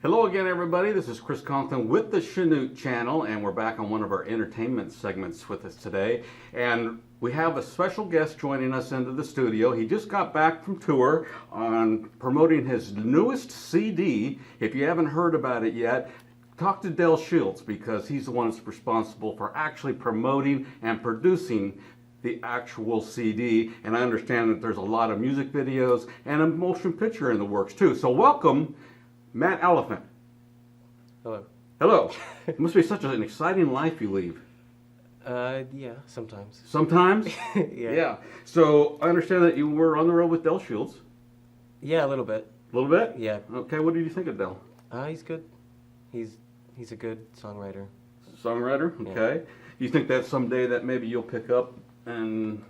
Hello again, everybody. This is Chris Conklin with the Chanute channel, and we're back on one of our entertainment segments with us today. And we have a special guest joining us into the studio. He just got back from tour on promoting his newest CD. If you haven't heard about it yet, talk to Del Shields because he's the one that's responsible for actually promoting and producing the actual CD. And I understand that there's a lot of music videos and a motion picture in the works too. So welcome, Matt Oliphant. Hello. Hello. It must be such an exciting life you lead. Yeah, sometimes. Sometimes? Yeah. Yeah. So I understand that you were on the road with Del Shields. Yeah, a little bit. A little bit? Yeah. Okay, what did you think of Del? He's good. He's a good songwriter. Songwriter? Okay. You think that someday that maybe you'll pick up and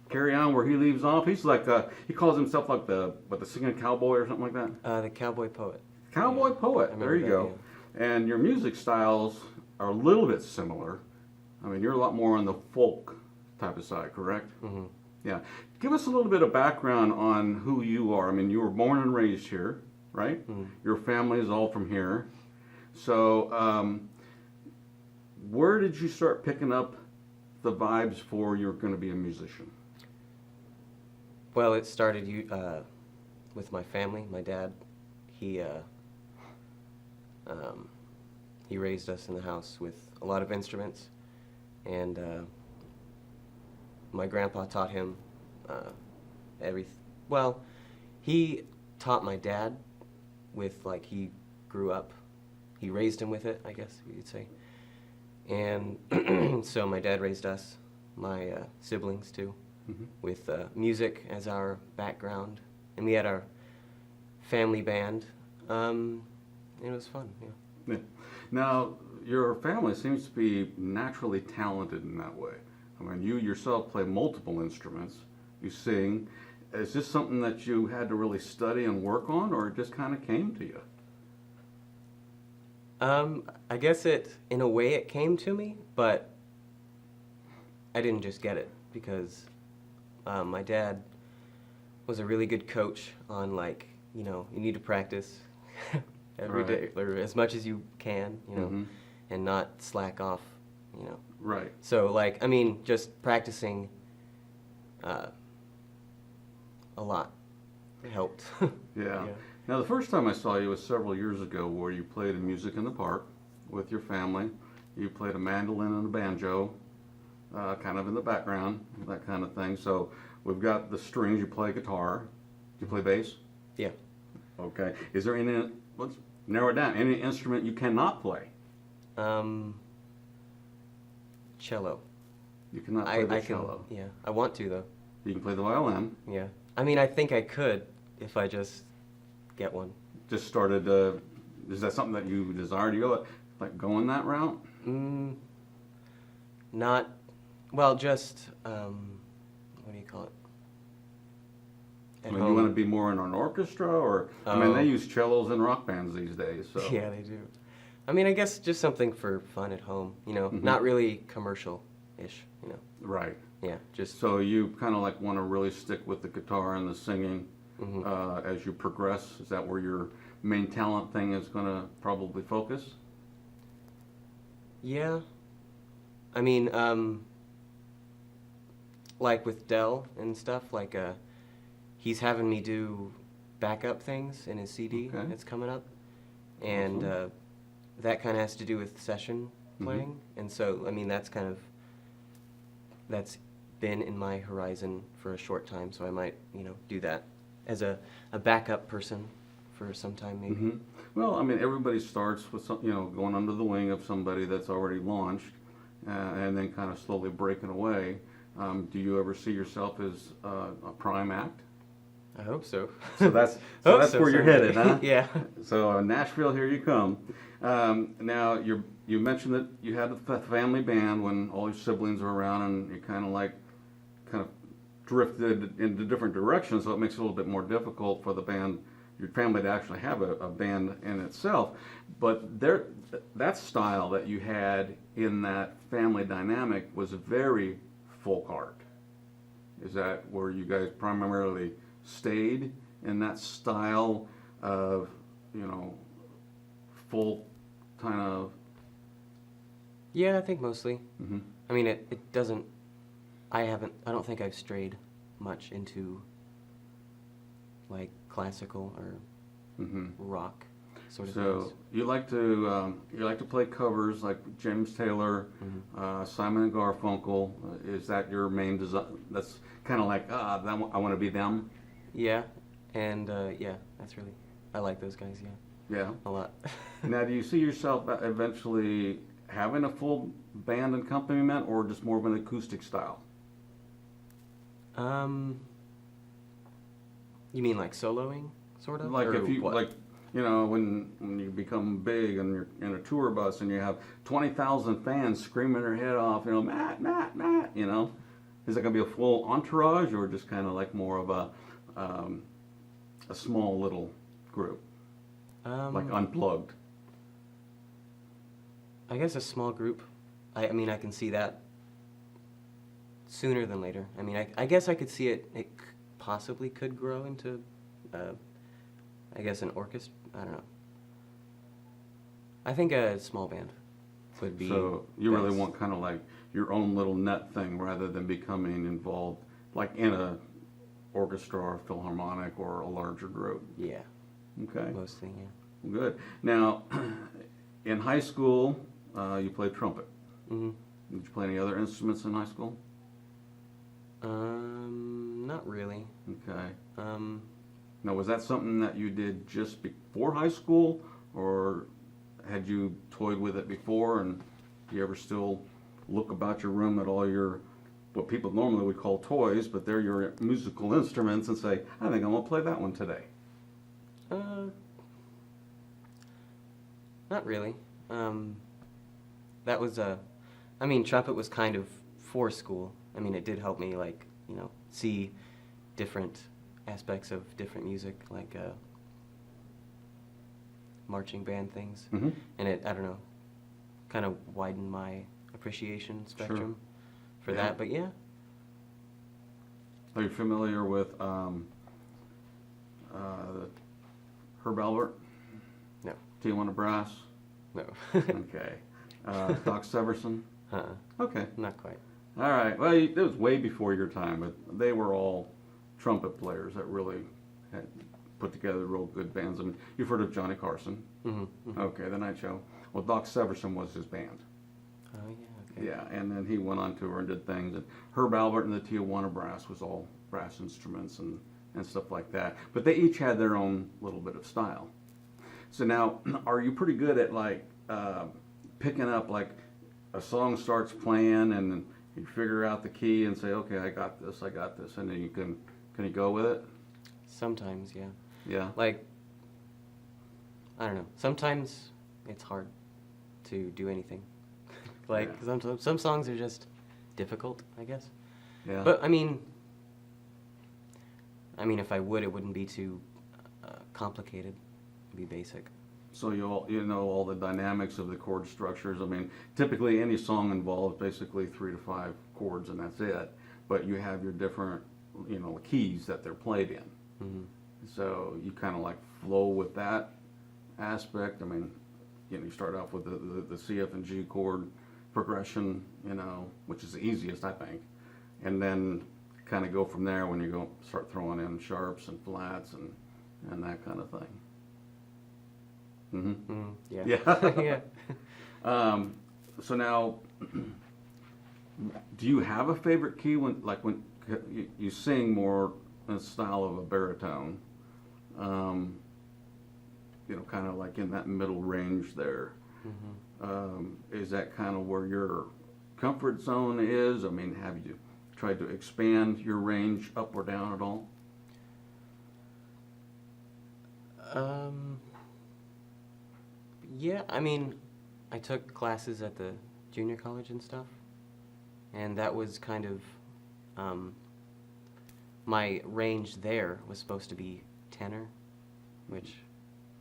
carry on where he leaves off? He's like, he calls himself like the singing cowboy or something like that? The cowboy poet. Cowboy Yeah. poet. There you that, go. yeah. And your music styles are a little bit similar. I mean, you're a lot more on the folk type of side, correct? Mm-hmm. Yeah. Give us a little bit of background on who you are. I mean, you were born and raised here, right? Mm-hmm. Your family is all from here. So, where did you start picking up the vibes for you're going to be a musician? Well, it started with my family. My dad, he raised us in the house with a lot of instruments, and my grandpa taught him well, he taught my dad with, like, he grew up, he raised him with it, I guess you'd say. And so my dad raised us, my siblings too, with music as our background. And we had our family band. It was fun, yeah. Yeah. Now, your family seems to be naturally talented in that way. I mean, you yourself play multiple instruments. You sing. Is this something that you had to really study and work on, or it just kind of came to you? I guess in a way it came to me, but I didn't just get it because my dad was a really good coach on, like, you need to practice every day, or as much as you can, and not slack off, Right. So, like, I mean, just practicing a lot helped. Yeah. Now, the first time I saw you was several years ago where you played a music in the park with your family. You played a mandolin and a banjo, kind of in the background, that kind of thing. So we've got the strings. You play guitar. Do you play bass? Yeah. Okay. Is there any, let's narrow it down, any instrument you cannot play? Cello. You cannot play the cello. Yeah, I want to, though. You can play the violin. Yeah. I mean, I think I could if I just get one. Just started, is that something that you desire to go, like going that route? Not, well, just, what do you call it? I mean, you want to be more in an orchestra, or, I mean, they use cellos in rock bands these days, so. Yeah, they do. I mean, I guess just something for fun at home, not really commercial-ish, Right. Yeah, just. So you kind of like want to really stick with the guitar and the singing as you progress? Is that where your main talent thing is going to probably focus? Yeah. I mean, like with Del and stuff, like, he's having me do backup things in his CD that's coming up. And that kind of has to do with session playing. And so, I mean, that's been in my horizon for a short time, so I might, do that as a backup person for some time maybe. Well, I mean, everybody starts with some, going under the wing of somebody that's already launched, and then kind of slowly breaking away. Do you ever see yourself as a prime act? I hope so. So that's where you're headed, huh? Yeah. So Nashville, here you come. Now you mentioned that you had a family band when all your siblings were around, and you kind of drifted into different directions. So it makes it a little bit more difficult for your family to actually have a band in itself. But that style that you had in that family dynamic was very folk art. Is that where you guys primarily stayed in that style of, folk kind of? Yeah, I think mostly. Hmm. I mean, it doesn't. I don't think I've strayed much into like classical or Hmm. rock sort of So things. you like to play covers like James Taylor, Simon and Garfunkel. Is that your main design? That's kind of like I want to be them. Yeah, and yeah, that's really. I like those guys. Yeah, Yeah. a lot. Now, do you see yourself eventually having a full band accompaniment, or just more of an acoustic style? um, you mean like soloing, sort of? Like Or if you what? like, when you become big and you're in a tour bus and you have 20,000 fans screaming their head off, Matt, Matt, Matt, is it gonna be a full entourage or just kind of like more of a small little group, like unplugged? I guess a small group. I mean, I can see that sooner than later. I mean, I guess I could see it. Possibly could grow into, I guess, an orchestra. I don't know. I think a small band would be. So you really best. want kind of like your own little net thing rather than becoming involved like in a orchestra or philharmonic or a larger group. Yeah, Okay, mostly. Yeah. good. Now, in high school, you played trumpet. Mhm. Did you play any other instruments in high school? Not really. Okay. Um, Now, was that something that you did just before high school, or had you toyed with it before? And do you ever still look about your room at all your, what people normally would call toys, but they're your musical instruments, and say, I think I'm gonna play that one today? Not really. That was I mean, trumpet was kind of for school. I mean, it did help me, like, see different aspects of different music, like marching band things. Mm-hmm. And I don't know, kind of widened my appreciation spectrum for Yeah. that. But yeah, Are you familiar with Herb Albert, no, Tijuana Brass? no. Okay. Doc Severson? Okay. Not quite. All right. Well, it was way before your time, but they were all trumpet players that really had put together real good bands. I mean, you've heard of Johnny Carson. Mm-hmm. Okay, The Night Show. Well, Doc Severson was his band. Oh yeah. Okay. Yeah, and then he went on tour and did things. And Herb Albert and the Tijuana Brass was all brass instruments and stuff like that. But they each had their own little bit of style. So now, are you pretty good at like picking up like a song starts playing and then you figure out the key and say, okay, I got this, and then can you go with it? Sometimes, yeah. Yeah. Like, I don't know. Sometimes it's hard to do anything. Like, Yeah. some songs are just difficult, I guess. Yeah. But I mean, if I would, it wouldn't be too complicated. It'd be basic. So you know all the dynamics of the chord structures. I mean, typically any song involves basically 3 to 5 chords and that's it. But you have your different, keys that they're played in. Mm-hmm. So you kind of like flow with that aspect. I mean, you start off with the C, F, and G chord progression, which is the easiest, I think. And then kind of go from there when you start throwing in sharps and flats and that kind of thing. Mm-hmm. Mm, yeah. Yeah. Yeah. So now, do you have a favorite key when you sing more in the style of a baritone? Kind of like in that middle range there. Mm-hmm. Is that kind of where your comfort zone is? I mean, have you tried to expand your range up or down at all? Yeah, I mean, I took classes at the junior college and stuff, and that was kind of, my range there was supposed to be tenor, which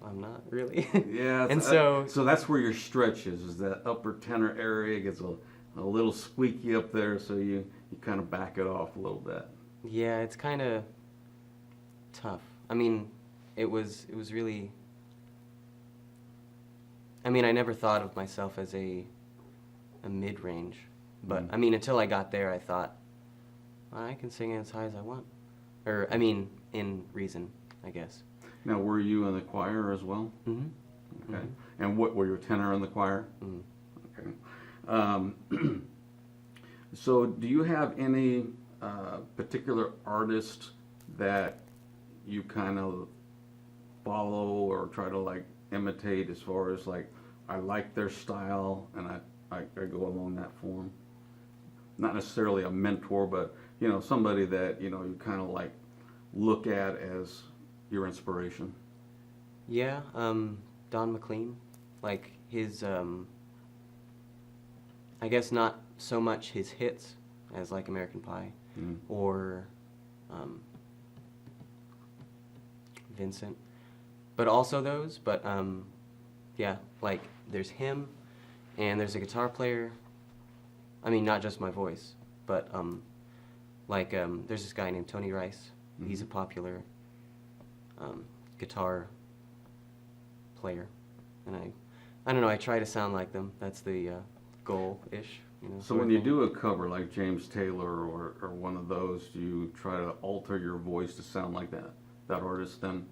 I'm not really. Yeah. And so that's where your stretch is that upper tenor area gets a little squeaky up there, so you kind of back it off a little bit. yeah, it's kind of tough. I mean, it was really I mean, I never thought of myself as a mid-range, but I mean, until I got there, I thought I can sing as high as I want, or I mean, in reason, I guess. Now, were you in the choir as well? Mm-hmm. Okay. Mm-hmm. And what were you, a tenor in the choir? Mm-hmm. Okay. So, do you have any particular artist that you kind of follow or try to like imitate, as far as like, I like their style and I go along that form? Not necessarily a mentor, but you know, somebody that you know you kind of like look at as your inspiration. Yeah, Don McLean, like his, I guess not so much his hits as like American Pie or Vincent, but also those. But yeah, like there's him, and there's a guitar player. I mean, not just my voice, but like there's this guy named Tony Rice. He's a popular guitar player, and I don't know. I try to sound like them. That's the goal-ish. You know, So when you do a cover like James Taylor or one of those, do you try to alter your voice to sound like that artist then?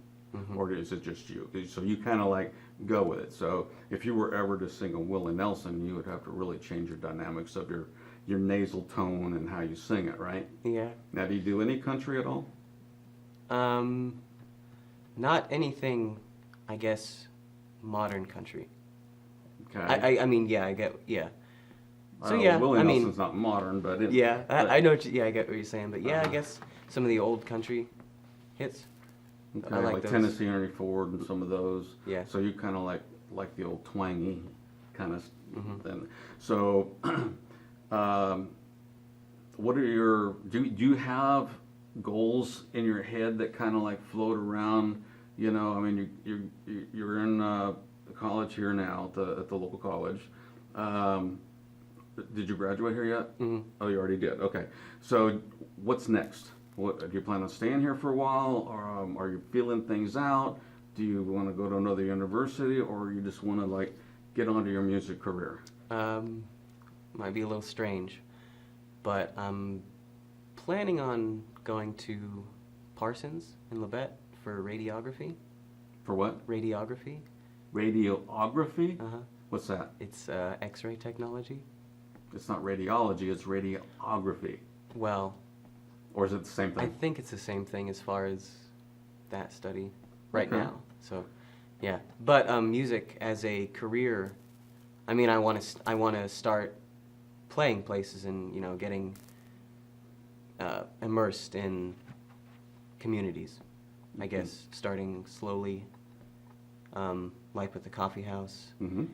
Or is it just you? So you kind of like go with it. So if you were ever to sing a Willie Nelson, you would have to really change your dynamics of your nasal tone and how you sing it, right? Yeah. Now, do you do any country at all? Not anything, I guess, modern country. Okay. I mean, yeah, I get, yeah. So Well, yeah, Willie I mean, Nelson's not modern, but it, yeah, but- I know, yeah, I get what you're saying, but yeah, I Uh-huh. guess some of the old country hits. Okay, I like like those. Tennessee Ernie Ford and some of those. Yeah. So you kind of like the old twangy kind of thing. So, what are your do you have goals in your head that kind of like float around? You know, I mean, you're in college here now at the local college. Did you graduate here yet? Oh, you already did. Okay. So what's next? What do you plan on staying here for a while, or are you feeling things out? Do you want to go to another university, or you just want to like get onto your music career? Might be a little strange, but I'm planning on going to Parsons in Labette for radiography. For what? Radiography. Radiography? Uh-huh. What's that? It's X-ray technology. It's not radiology, it's radiography. Well, Or is it the same I thing? think it's the same thing as far as that study right Okay. now. So, yeah. But music as a career, I mean, I want to start playing places and, you know, getting immersed in communities. I guess starting slowly, like with the coffee house. Mm-hmm.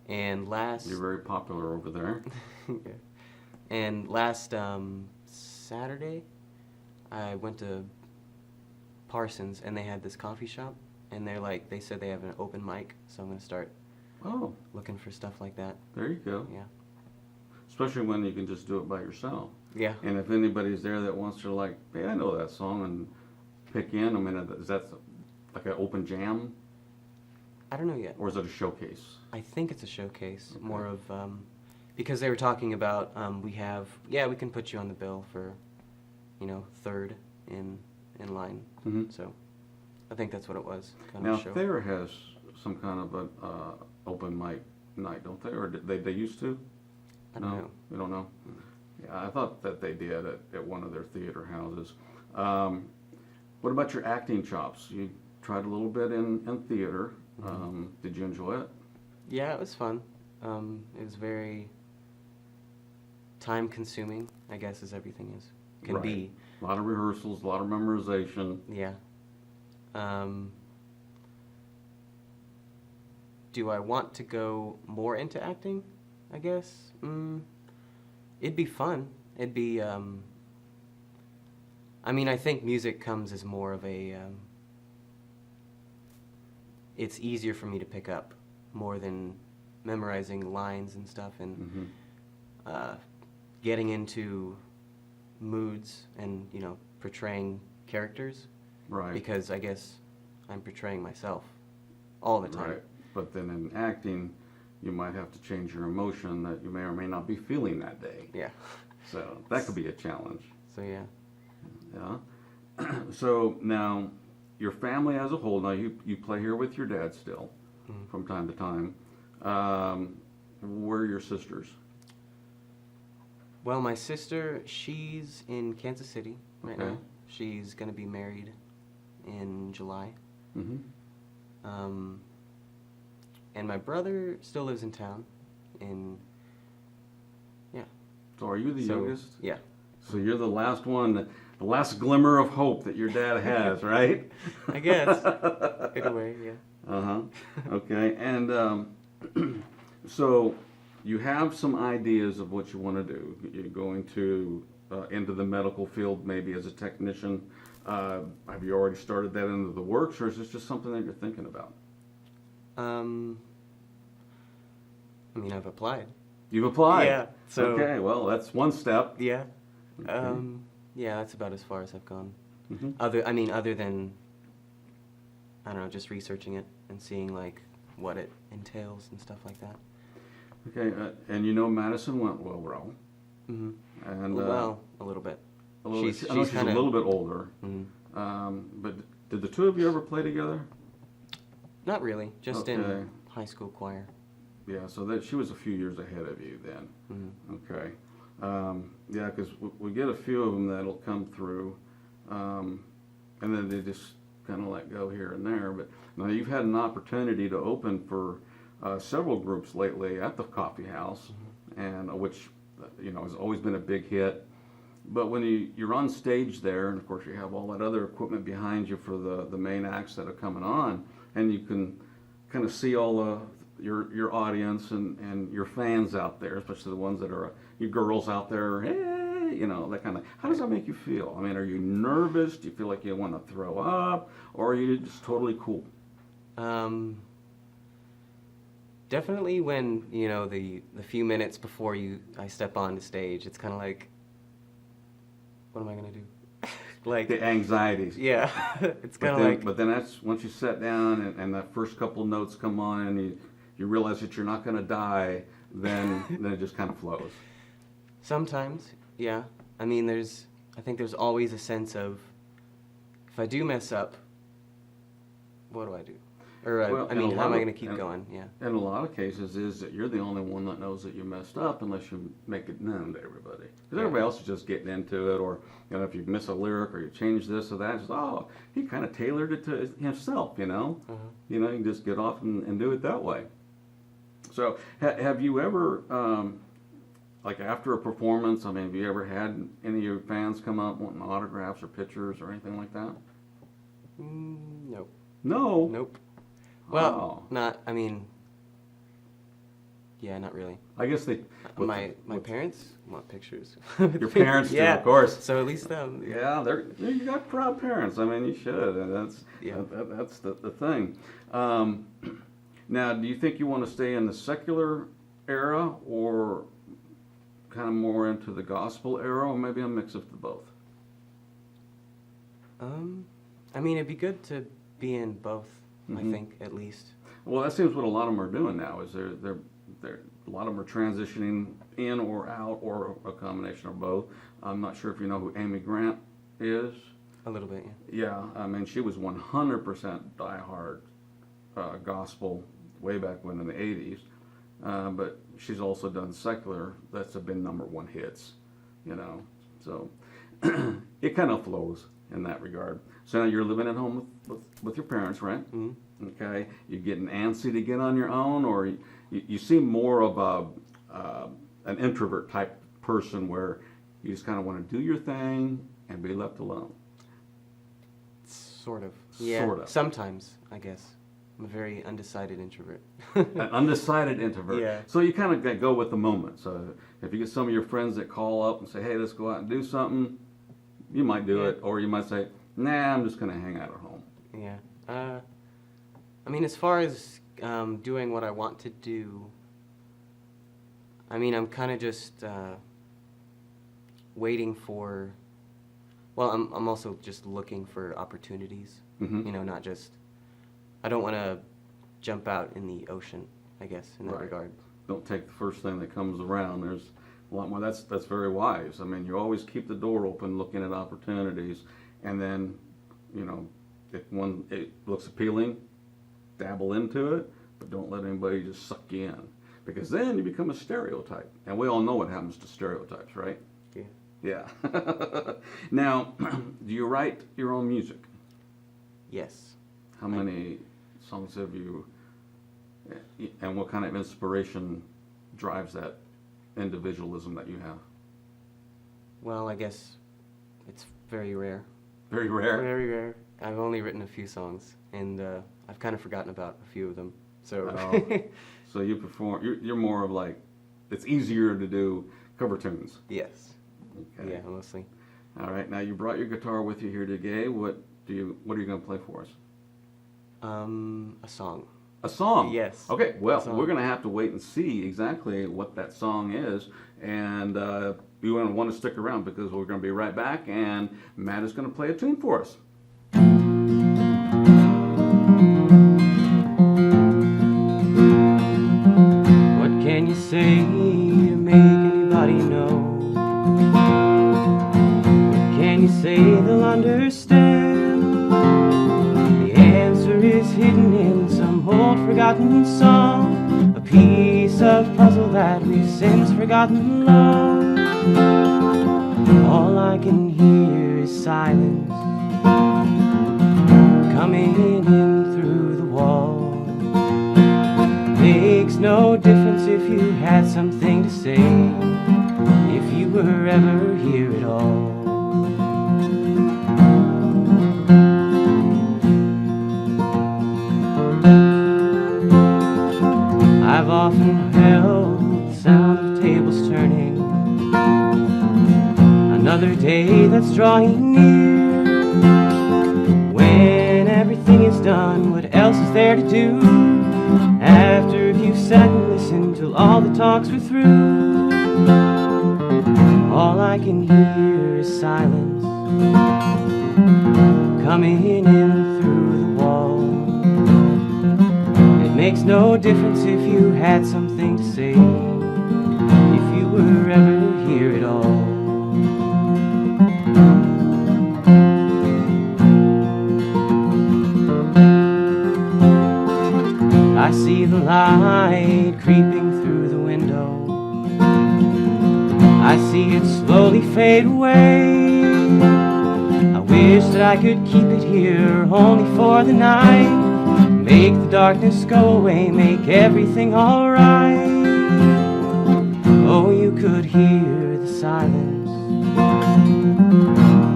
And last You're very popular over there. yeah. And last Saturday, I went to Parsons, and they had this coffee shop, and they said they have an open mic, so I'm gonna start Oh, looking for stuff like that. there you go. Yeah. Especially when you can just do it by yourself. Yeah. And if anybody's there that wants to like, hey, I know that song, and pick in, I mean, is that like an open jam, I don't know yet. or is it a showcase? I think it's a showcase, Okay. more of because they were talking about we can put you on the bill for, you know, third in line. Mm-hmm. So, I think that's what it was. Kind Now, of a show. Thayer has some kind of an open mic night, don't they? Or did they used to? I don't No, know. you don't know. Yeah, I thought that they did at one of their theater houses. What about your acting chops? You tried a little bit in theater. Did you enjoy it? Yeah, it was fun. It was very time-consuming, I guess, as everything can Right. be. A lot of rehearsals, a lot of memorization. Yeah. Do I want to go more into acting? I guess. It'd be fun. It'd be. I mean, I think music comes as more of a. It's easier for me to pick up more than memorizing lines and stuff, and getting into moods and, you know, portraying characters. Right. Because I guess I'm portraying myself all the time. Right. But then in acting, you might have to change your emotion that you may or may not be feeling that day. Yeah. So that could be a challenge. So yeah. Yeah. So now, your family as a whole, now you play here with your dad still from time to time. Where are your sisters? Well, my sister, she's in Kansas City right Okay. now. She's gonna be married in July. Mm-hmm. And my brother still lives in town. So are you the youngest? Yeah. So you're the last one, the last glimmer of hope that your dad has, right? I guess. In a way, yeah. Uh-huh. Okay. And so you have some ideas of what you want to do. You're going to into the medical field, maybe as a technician. Have you already started that into the works, or is this just something that you're thinking about? I mean, I've applied. You've applied. Yeah. So Okay. Well, that's one step. yeah. Okay. Yeah, that's about as far as I've gone. Mhm. Other than I don't know, just researching it and seeing like what it entails and stuff like that. Okay. And you know Madison went well, Row. Mm-hmm. And Well, a little bit. a little, she's I know she's kinda- a little bit older. Mm-hmm. But did the two of you ever play together? Not really, just Okay. in high school choir. Yeah, so that she was a few years ahead of you then. Mm-hmm. Okay. Yeah, because we get a few of them that'll come through, and then they just kind of let go here and there. But now you've had an opportunity to open for several groups lately at the coffee house, and which has always been a big hit. But when you're on stage there, and of course you have all that other equipment behind you for the main acts that are coming on, and you can kind of see all your audience and your fans out there, especially the ones that are you girls out there, hey, that kind of. How does that make you feel? I mean, are you nervous? Do you feel like you want to throw up, or are you just totally cool? Definitely when the few minutes before I step on the stage, it's kind of like, what am I gonna do? Like The anxieties. yeah, it's But kind of then, like but then that's once you sit down and that first couple notes come on and you realize that you're not going to die, then it just kind of flows. sometimes, yeah. I mean, I think there's always a sense of, if I do mess up, what do I do? Or Well, I mean, and a how am lot I of- going to keep and- going? Yeah. In a lot of cases is that you're the only one that knows that you messed up unless you make it known to everybody. Because Yeah. everybody else is just getting into it, or if you miss a lyric or you change this or that, it's he kind of tailored it to himself, Uh-huh. You can just get off and do it that way. So have you ever, like after a performance, I mean, have you ever had any of your fans come up wanting autographs or pictures or anything like that? Nope. No. Nope. Well, Oh. I mean, yeah, not really. I guess they. My parents want pictures. Your parents do, yeah. of course. So at least them. Yeah, you got proud parents. I mean, you should, and that's the thing. Now, do you think you want to stay in the secular era, or kind of more into the gospel era, or maybe a mix of the both? I mean, it'd be good to be in both. I Mhm. think at least. Well, that seems what a lot of them are doing now. Is they're a lot of them are transitioning in or out, or a combination of both. I'm not sure if you know who Amy Grant is. A little bit, yeah. Yeah, I mean, she was 100% diehard gospel way back when in the 80s. But she's also done secular. That's been #1 hits, So it kind of flows in that regard. So now you're living at home with your parents, right? Mm-hmm. Okay. You're getting antsy to get on your own, or you seem more of an introvert type person where you just kind of want to do your thing and be left alone. Sort of. Yeah. Sort of. Sometimes, I guess. I'm a very undecided introvert. An undecided introvert. Yeah. So you kind of go with the moment. So if you get some of your friends that call up and say, hey, let's go out and do something, you might do it. Or you might say, nah, I'm just going to hang out at home. Yeah. I mean, as far as doing what I want to do, I mean, I'm kind of just waiting for. Well, I'm also just looking for opportunities. Mhm. Not just. I don't want to jump out in the ocean I guess, in that Right. regard. Don't take the first thing that comes around. There's a lot more. That's very wise. I mean, you always keep the door open, looking at opportunities, and then, you know, if one it looks appealing, dabble into it, but don't let anybody just suck you in, because then you become a stereotype, and we all know what happens to stereotypes, right? Yeah. Yeah. Now, do you write your own music? Yes. How many songs have you, and what kind of inspiration drives that individualism that you have? Well, I guess it's very rare. Very rare. Very rare. I've only written a few songs, and I've kind of forgotten about a few of them. So. Oh. So you perform. You're more of like, it's easier to do cover tunes. Yes. Okay. Yeah, mostly. All right. Now you brought your guitar with you here today. What are you going to play for us? A song. A song? Yes. Okay, well, A song. we're going to have to wait and see exactly what that song is, and you want to stick around because we're going to be right back, and Matt is going to play a tune for us. What can you say to make anybody know? What can you say they'll understand? The answer is hidden in some old forgotten song, a piece of puzzle that we've since forgotten long. All I can hear is silence coming in through the wall. Makes no difference if you had something to say, if you were ever here at all. I've often held the sound of tables turning, another day that's drawing near. When everything is done, what else is there to do? After you've sat and listened till all the talks were through, all I can hear is silence coming in through the wall. It makes no difference if you had something to say, if you were ever here at all. I see the light creeping through the window. I see it slowly fade away. I wish that I could keep it here only for the night. Make the darkness go away, make everything alright. Oh, you could hear the silence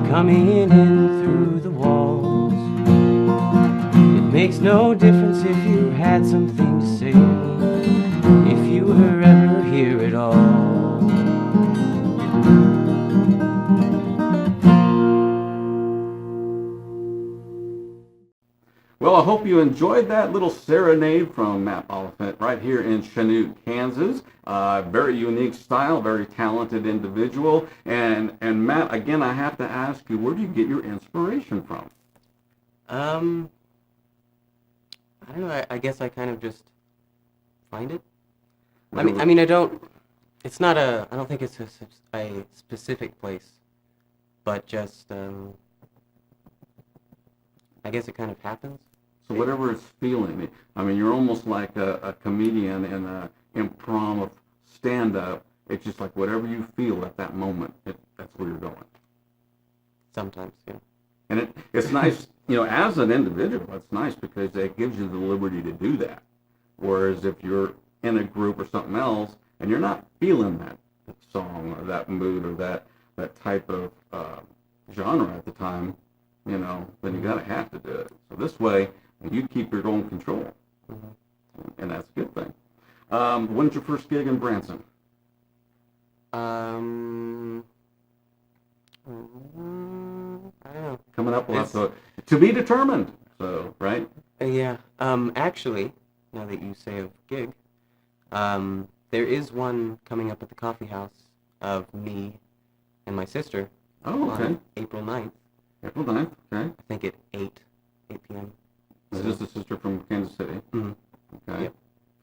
coming in through the walls. Makes no difference if you had something to say, if you were ever here at all. Well, I hope you enjoyed that little serenade from Matt Oliphant right here in Chanute, Kansas. Very unique style, very talented individual. And Matt, again, I have to ask you, where do you get your inspiration from? I don't know, I guess I kind of just find it. I mean, I don't think it's a specific place, but just, I guess it kind of happens. So whatever it's feeling, I mean, you're almost like a comedian in an improv stand-up. It's just like whatever you feel at that moment, that's where you're going. Sometimes, yeah. And it's nice, you know, as an individual, it's nice because it gives you the liberty to do that. Whereas if you're in a group or something else and you're not feeling that song or that mood or that type of genre at the time, you know, then you gotta have to do it. So this way, you keep your own control, and that's a good thing. When's your first gig in Branson? I don't know. Coming up, we'll have to be determined. So, right? Yeah. Actually, now that you say a gig, there is one coming up at the coffee house of me and my sister on April 9th. April 9th, okay. I think at 8 p.m. Is this the sister from Kansas City? Mm-hmm. Okay. Yep.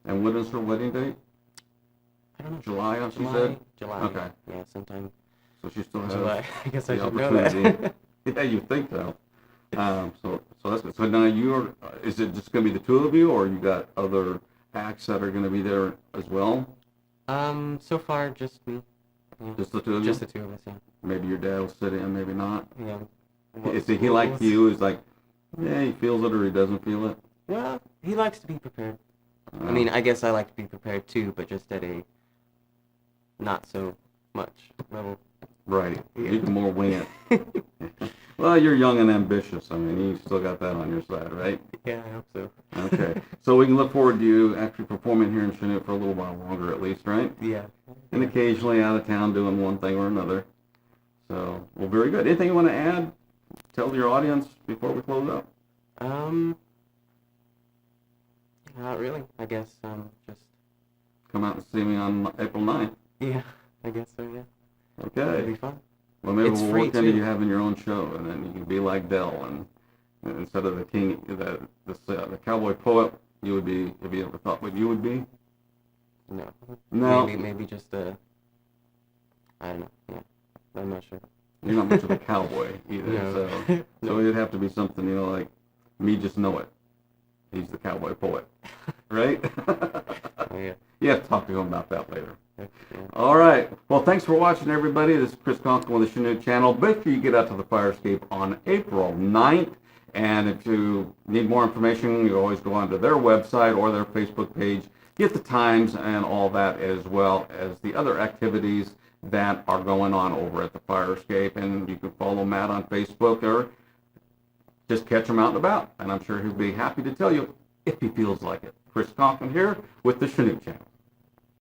And And when is her wedding date? I don't know. July, she July. said? July. Okay. Yeah, sometime So she still has July. I guess I the should know opportunity. that. Yeah, you think so. So that's good. So now is it just going to be the two of you, or you got other acts that are going to be there as well? So far, just me. Yeah. Just the two of you? Just the two of us, yeah. Maybe your dad will sit in, maybe not. Yeah. Is he like you? Is like, yeah, he feels it or he doesn't feel it? Well, he likes to be prepared. I mean, I guess I like to be prepared too, but just at a not so much level. Right. Yeah. You can more wing it. Well, you're young and ambitious. I mean, you still got that on your side, right? Yeah, I hope so. Okay. So we can look forward to you actually performing here in Chanute for a little while longer at least, right? Yeah. And occasionally out of town doing one thing or another. So, well, very good. Anything you want to add? Tell your audience before we close out. Not really. I guess just. Come out and see me on April 9th. Yeah, I guess so. Yeah. Okay. It'll be fun. Well, maybe It's we'll free, work into too. you having your own show, and then you can be like Dell, and instead of the king, the cowboy poet, you would be. Have you ever thought what you would be? No. No. Maybe just a. I don't know. Yeah. I'm not sure. You're not much of a cowboy either, No. so it'd have to be something, like me. Just know it. He's the cowboy poet, right? Oh, yeah. You have to talk to him about that later. Yeah. All right. Well, thanks for watching, everybody. This is Chris Conklin with the Chanute channel. Make sure you get out to the fire escape on April 9th. And if you need more information, you always go onto their website or their Facebook page. Get the times and all that, as well as the other activities that are going on over at the fire escape. And you can follow Matt on Facebook or just catch him out and about. And I'm sure he'll be happy to tell you if he feels like it. Chris Conklin here with the Chanute channel.